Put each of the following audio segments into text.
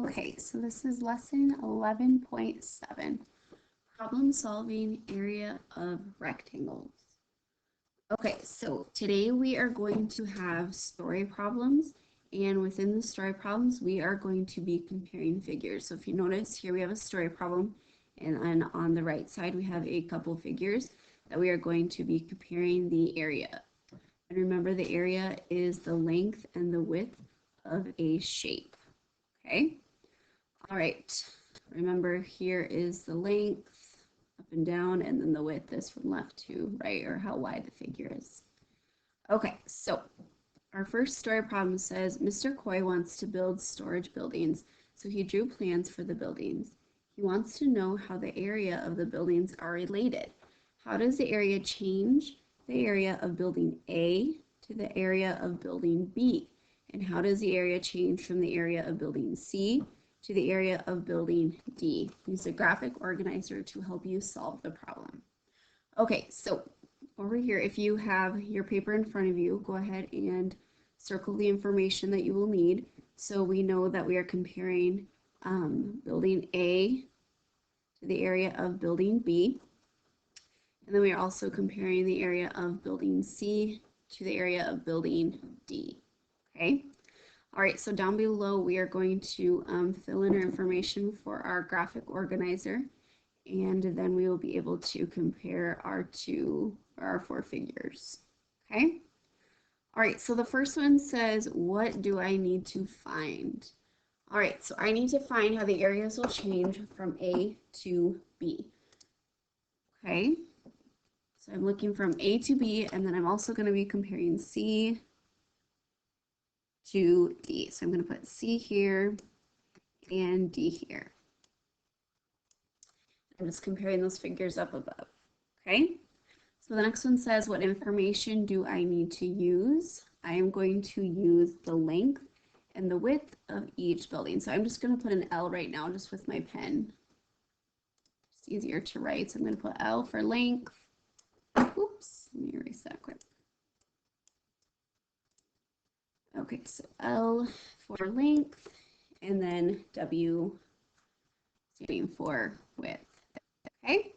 Okay, so this is lesson 11.7, problem solving area of rectangles. Okay, so today we are going to have story problems, and within the story problems, we are going to be comparing figures. So if you notice here, we have a story problem, and then on the right side, we have a couple figures that we are going to be comparing the area. And remember, the area is the length and the width of a shape, okay? All right, remember here is the length up and down, and then the width is from left to right, or how wide the figure is. Okay, so our first story problem says Mr. Coy wants to build storage buildings, so he drew plans for the buildings. He wants to know how the area of the buildings are related. How does the area change the area of building A to the area of building B? And how does the area change from the area of building C to the area of building D? Use a graphic organizer to help you solve the problem. Okay, so over here, if you have your paper in front of you, go ahead and circle the information that you will need. So we know that we are comparing building A to the area of building B. And then we are also comparing the area of building C to the area of building D. Okay. All right, so down below we are going to fill in our information for our graphic organizer, and then we will be able to compare our four figures. Okay. All right, so the first one says, what do I need to find? All right, so I need to find how the areas will change from A to B. Okay, so I'm looking from A to B, and then I'm also going to be comparing C to D. So I'm going to put C here and D here. I'm just comparing those figures up above. Okay, so the next one says, what information do I need to use? I am going to use the length and the width of each building. So I'm just going to put an L right now just with my pen. It's easier to write. So I'm going to put L for length. Oops, let me erase that quick. Okay, so L for length, and then W standing for width. Okay.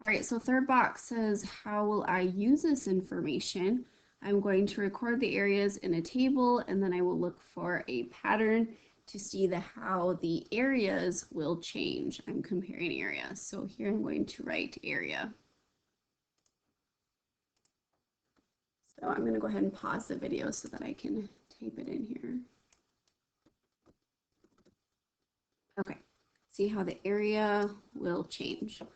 All right, so third box says, how will I use this information? I'm going to record the areas in a table, and then I will look for a pattern to see how the areas will change. I'm comparing areas. So here I'm going to write area. So I'm going to go ahead and pause the video so that I can type it in here. Okay, see how the area will change. All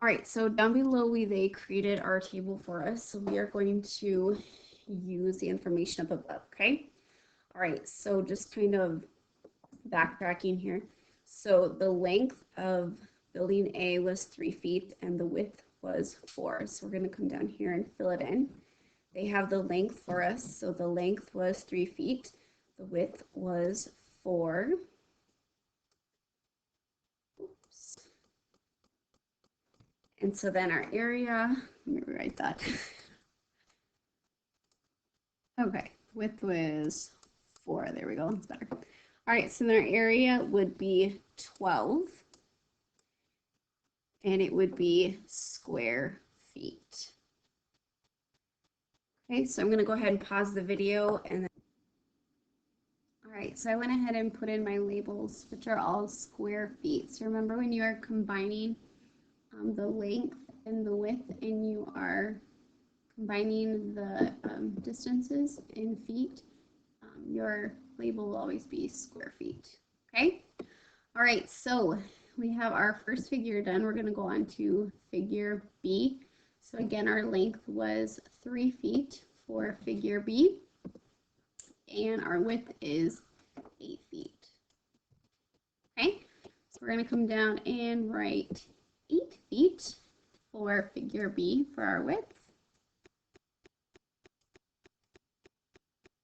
right, so down below they created our table for us. So we are going to use the information up above, okay? All right, so just kind of backtracking here. So the length of building A was 3 feet and the width was 4. So we're going to come down here and fill it in. They have the length for us. So the length was 3 feet. The width was 4. Oops. And so then our area, let me rewrite that. Okay, width was 4. There we go. That's better. All right, so then our area would be 12. And it would be square feet. Okay, so I'm going to go ahead and pause the video. And then... All right, so I went ahead and put in my labels, which are all square feet. So remember, when you are combining the length and the width, and you are combining the distances in feet, your label will always be square feet. Okay? All right, so we have our first figure done. We're going to go on to figure B. So again, our length was 3 feet for figure B, and our width is 8 feet. Okay, so we're going to come down and write 8 feet for figure B for our width.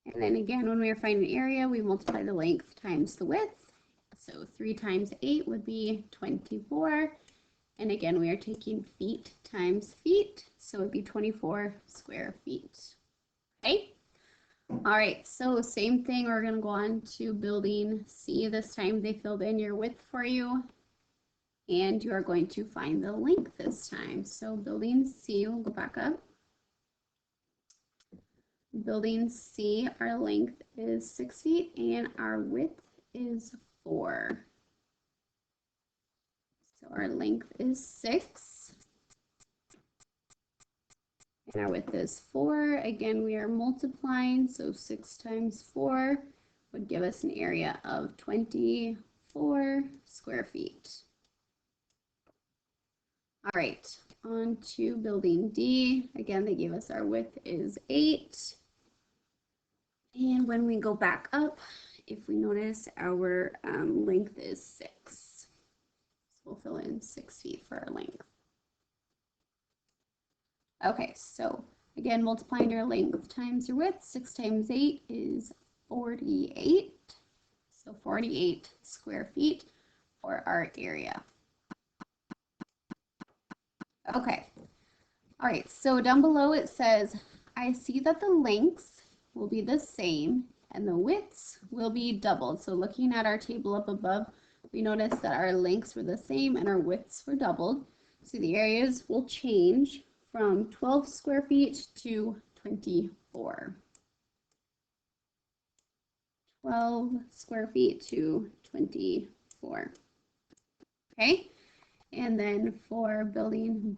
And then again, when we are finding area, we multiply the length times the width. So 3 times 8 would be 24. And again, we are taking feet times feet, so it would be 24 square feet. Okay? All right, so same thing, we're gonna go on to building C. This time they filled in your width for you, and you are going to find the length this time. So building C, we'll go back up. Building C, our length is 6 feet and our width is 4. So our length is 6 and our width is 4. Again, we are multiplying, so 6 times 4 would give us an area of 24 square feet. All right, on to building D. Again, they gave us our width is 8. And when we go back up, if we notice, our length is 6. So we'll fill in 6 feet for our length. Okay, so again, multiplying your length times your width, 6 times 8 is 48. So 48 square feet for our area. Okay, all right, so down below it says, I see that the lengths will be the same and the widths will be doubled. So looking at our table up above, we notice that our lengths were the same and our widths were doubled. So the areas will change from 12 square feet to 24. 12 square feet to 24. Okay, and then for building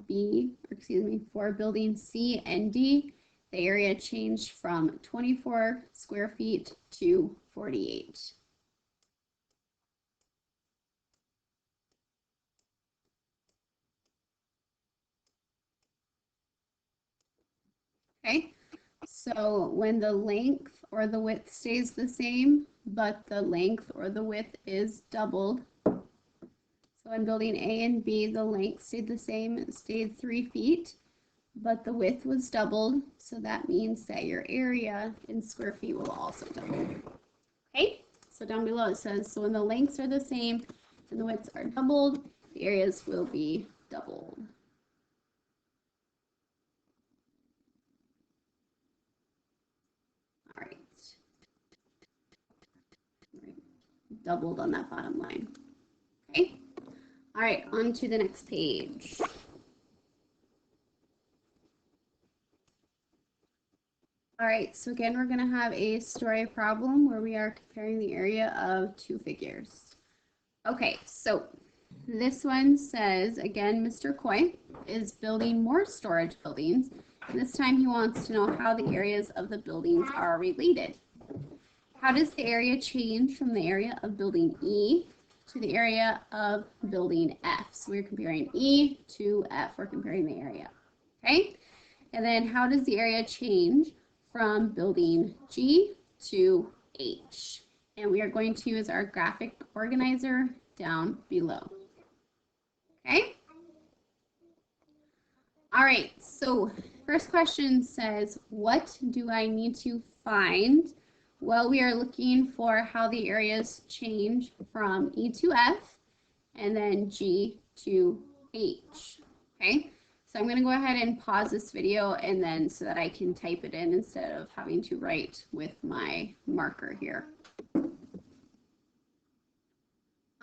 for building C and D, the area changed from 24 square feet to 48. Okay, so when the length or the width stays the same, but the length or the width is doubled. So in building A and B, the length stayed the same, it stayed 3 feet, but the width was doubled. So that means that your area in square feet will also double. Okay, so down below it says, so when the lengths are the same and the widths are doubled, the areas will be doubled. All right. Doubled on that bottom line. Okay. All right, on to the next page. All right, so again, we're going to have a story problem where we are comparing the area of 2 figures. Okay, so this one says, again, Mr. Coy is building more storage buildings. And this time he wants to know how the areas of the buildings are related. How does the area change from the area of building E to the area of building F? So we're comparing E to F. We're comparing the area. Okay? And then how does the area change from building G to H? And we are going to use our graphic organizer down below. Okay? All right, so first question says, what do I need to find? Well, we are looking for how the areas change from E to F and then G to H. Okay, so I'm going to go ahead and pause this video and then so that I can type it in instead of having to write with my marker here.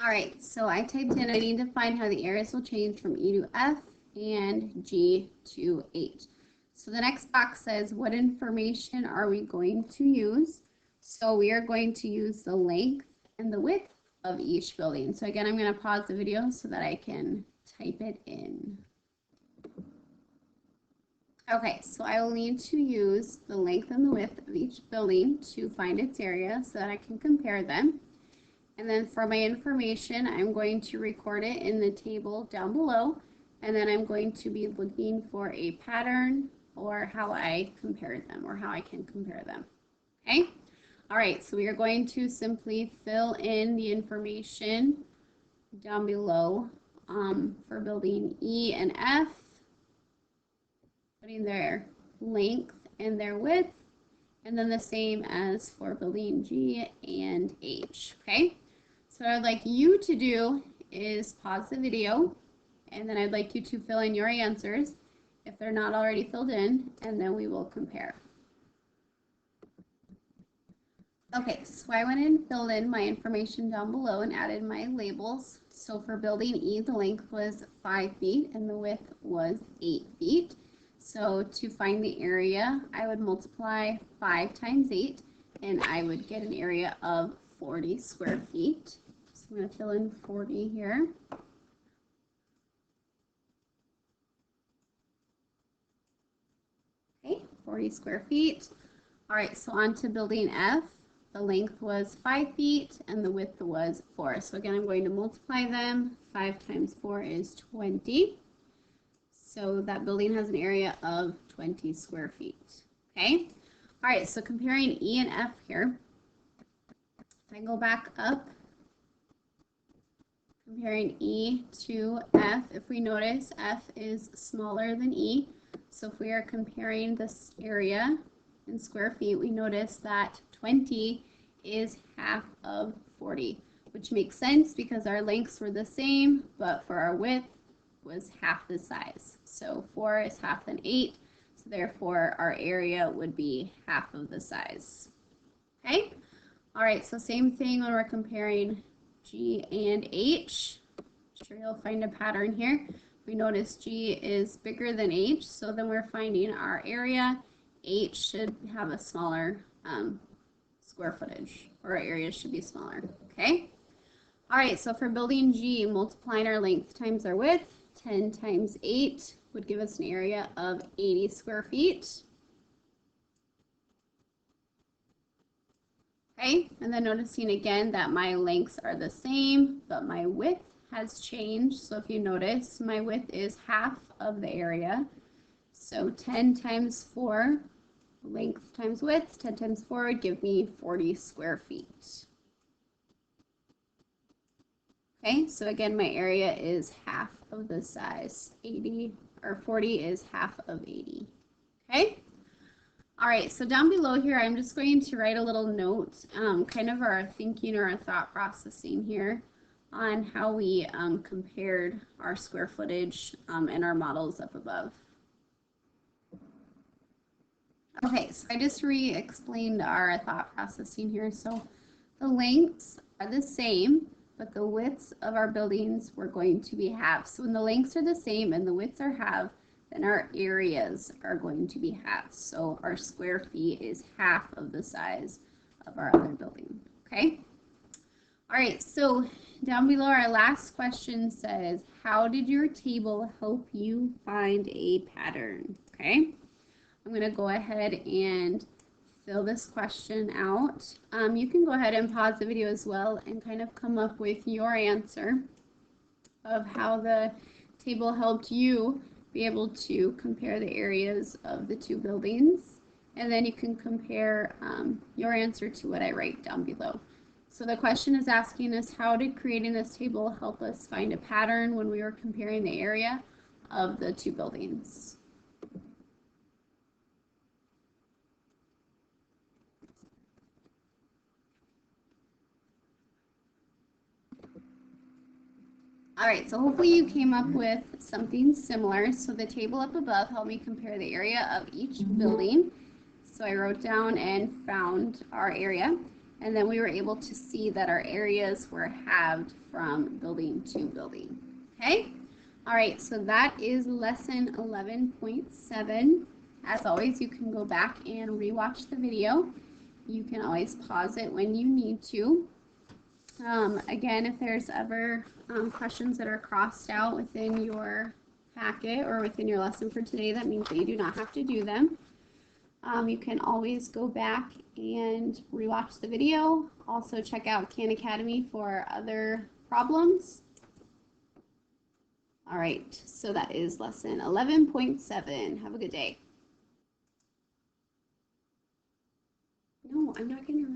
All right, so I typed in, I need to find how the areas will change from E to F and G to H. So the next box says, what information are we going to use? So we are going to use the length and the width of each building. So again, I'm going to pause the video so that I can type it in. Okay, so I will need to use the length and the width of each building to find its area so that I can compare them. And then for my information, I'm going to record it in the table down below. And then I'm going to be looking for a pattern or how I compare them or how I can compare them. Okay? All right, so we are going to simply fill in the information down below for building E and F, putting their length and their width, and then the same as for building G and H, okay? So what I'd like you to do is pause the video, and then I'd like you to fill in your answers if they're not already filled in, and then we will compare. Okay, so I went and filled in my information down below and added my labels. So for building E, the length was 5 feet and the width was 8 feet. So to find the area, I would multiply 5 times 8 and I would get an area of 40 square feet. So I'm going to fill in 40 here. Okay, 40 square feet. All right, so on to building F. The length was 5 feet and the width was 4. So again, I'm going to multiply them. 5 times 4 is 20. So that building has an area of 20 square feet. Okay. All right, so comparing E and F here. If I go back up, comparing E to F, if we notice, F is smaller than E. So if we are comparing this area in square feet, we notice that 20 is half of 40, which makes sense because our lengths were the same, but for our width was half the size. So 4 is half than 8, so therefore our area would be half of the size. Okay? All right, so same thing when we're comparing G and H. I'm sure you'll find a pattern here. We notice G is bigger than H, so then we're finding our area. H should have a smaller square footage, or our area should be smaller, okay? All right, so for building G, multiplying our length times our width, 10 times 8 would give us an area of 80 square feet. Okay, and then noticing again that my lengths are the same, but my width has changed. So if you notice, my width is half of the area. So 10 times 4, length times width, 10 times 4 would give me 40 square feet. Okay, so again, my area is half of the size. 80 or 40 is half of 80. Okay. All right, so down below here, I'm just going to write a little note, kind of our thinking or our thought processing here on how we compared our square footage and our models up above. Okay, so I just re-explained our thought processing here. So the lengths are the same, but the widths of our buildings were going to be half. So when the lengths are the same and the widths are half, then our areas are going to be half. So our square feet is half of the size of our other building, okay? All right, so down below our last question says, how did your table help you find a pattern, okay? I'm gonna go ahead and fill this question out. You can go ahead and pause the video as well and kind of come up with your answer of how the table helped you be able to compare the areas of the two buildings. And then you can compare your answer to what I write down below. So the question is asking us, how did creating this table help us find a pattern when we were comparing the area of the two buildings? All right, so hopefully you came up with something similar. So the table up above helped me compare the area of each building. So I wrote down and found our area, and then we were able to see that our areas were halved from building to building. Okay? All right, so that is lesson 11.7. As always, you can go back and rewatch the video. You can always pause it when you need to. Again, if there's ever questions that are crossed out within your packet or within your lesson for today, that means that you do not have to do them. You can always go back and rewatch the video. Also check out Khan Academy for other problems. All right, so that is lesson 11.7. Have a good day. No, I'm not going to